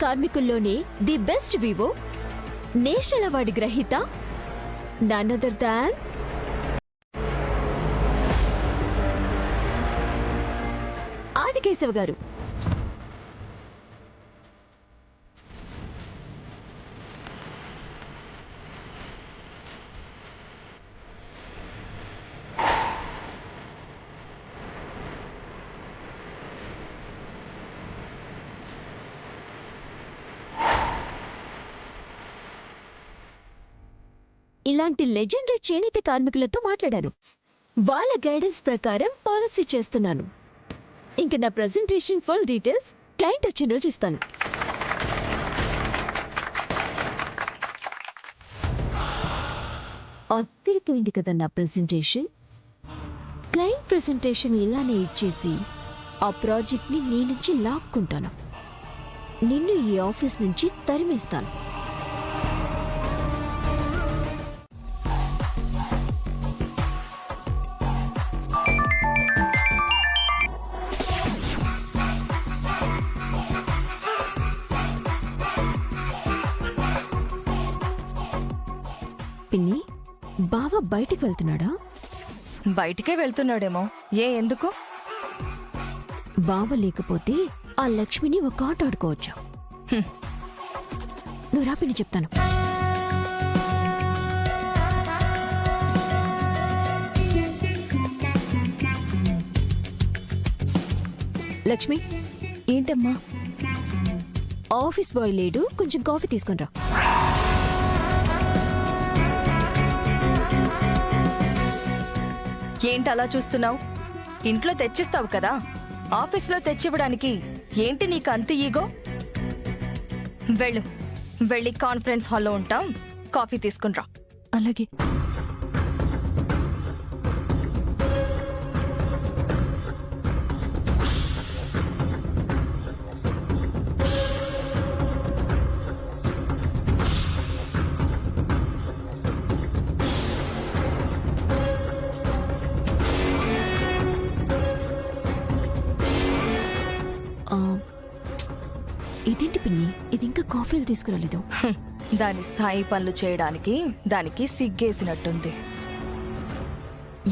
కార్మికుల్లోనే the best వివో national award గ్రహీత none other than Adikeshav గారు. ఇలాంటి లెజెండరీ చేనేత కార్మికులతో మాట్లాడాను. వాళ్ళ గైడెన్స్ ప్రకారం పాలసీ చేస్తున్నాను. ఇంక నా ప్రెజెంటేషన్ ఫుల్ డీటెయిల్స్ క్లయింట్ వచ్చిన రోజు ఇస్తాను. అద్దరిపోయింది కదా నా ప్రెజెంటేషన్. క్లయింట్ ప్రెజెంటేషన్ ఇలానే ఇచ్చేసి ఆ ప్రాజెక్ట్ని నీ నుంచి లాక్కుంటాను. నిన్ను ఈ ఆఫీస్ నుంచి తరిమేస్తాను. పిన్ని, బావ బయటికి వెళ్తున్నాడా? బయటికే వెళ్తున్నాడేమో. ఎందుకు? బావ లేకపోతే ఆ లక్ష్మిని ఒక ఆట ఆడుకోవచ్చు. నువ్వు రా పిన్ని, చెప్తాను. లక్ష్మి. ఏంటమ్మా? ఆఫీస్ బాయ్ లేడు, కొంచెం కాఫీ తీసుకుని రా. ఏంటి అలా చూస్తున్నావు? ఇంట్లో తెచ్చిస్తావు కదా, ఆఫీస్లో తెచ్చివ్వడానికి ఏంటి నీకు అంత ఈగో? వెళ్ళి కాన్ఫరెన్స్ హాల్లో ఉంటాం, కాఫీ తీసుకునిరా. అలాగే. ఇదేంటి పిన్ని, ఇది ఇంకా కాఫీలు తీసుకురాలేదు? దాని స్థాయి పనులు చేయడానికి దానికి సిగ్గేసినట్టుంది.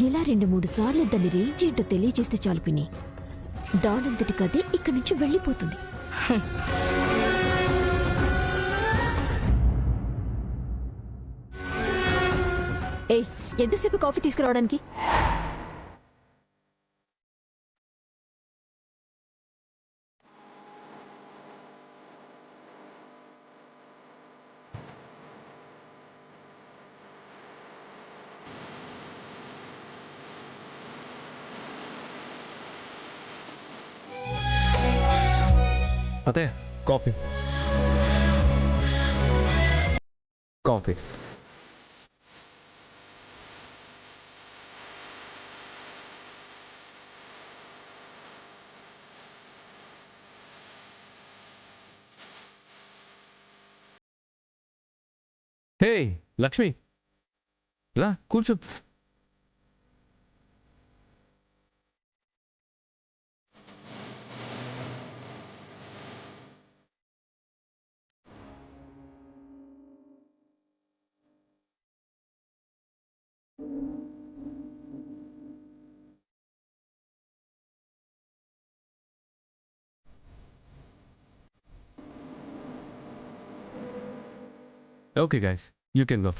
ఇలా 2-3 సార్లు దాన్ని రేంజ్ ఏంటో తెలియజేస్తే చాలు పిన్ని, దానంతటి కదే ఇక్కడి నుంచి వెళ్ళిపోతుంది. ఏయ్, ఎంతసేపు కాఫీ తీసుకురావడానికి? అదే కాఫీ. కాఫీ. హే లక్ష్మి, రా కూర్చో. Okay guys, you can go.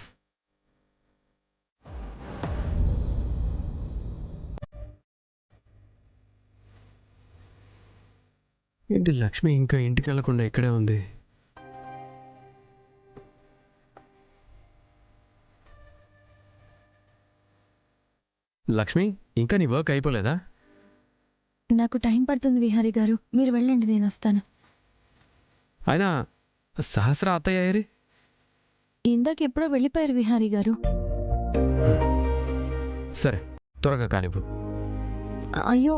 ఏంటి లక్ష్మి ఇంకా ఇంటికి వెళ్ళకుండా ఇక్కడే ఉంది? లక్ష్మి, ఇంకా నీ వర్క్ అయిపోలేదా? నాకు టైం పడుతుంది విహారీ గారు, మీరు వెళ్ళండి, నేను వస్తాను. అయినా సహస్ర అత్తయ్య ఇందాక ఎప్పుడో వెళ్ళిపోయారు విహారీ గారు. సరే, త్వరగా కానివ్వు. అయ్యో,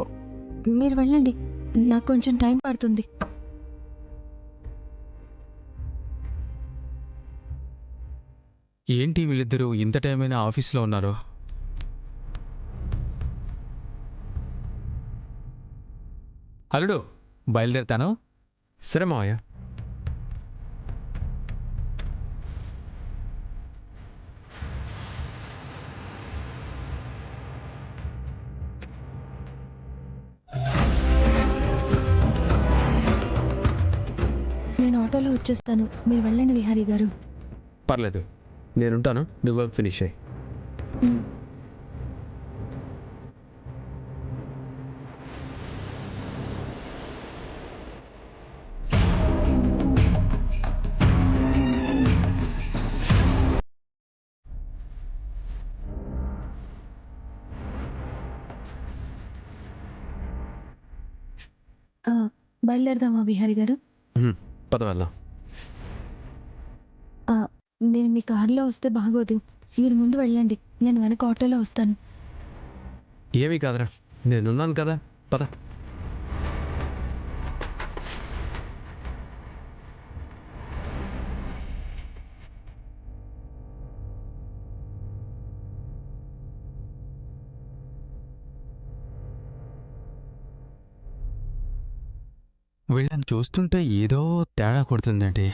మీరు వెళ్ళండి, నాకు కొంచెం టైం పడుతుంది. ఏంటి వీళ్ళిద్దరూ ఇంత టైం అయినా ఆఫీస్లో ఉన్నారు? అల్లుడు, బయలుదేరుతాను. సరే మావయ్య. వచ్చేస్తాను. మీరు వెళ్ళండి విహారీ గారు. పర్లేదు, నేనుంటాను. నువ్వు వర్క్ ఫినిష్ అయ్యి. మ్. ఆ, బయలుదేరదామా విహారీ గారు? పద వెళ్దాం. ఆ, నేను మీ కారులో వస్తే బాగోదు. మీరు ముందు వెళ్ళండి, నేను వెనక ఆటోలో వస్తాను. ఏమీ కాదురా, నేనున్నాను కదా. పద. వీళ్ళని చూస్తుంటే ఏదో తేడా కొడుతుందండి.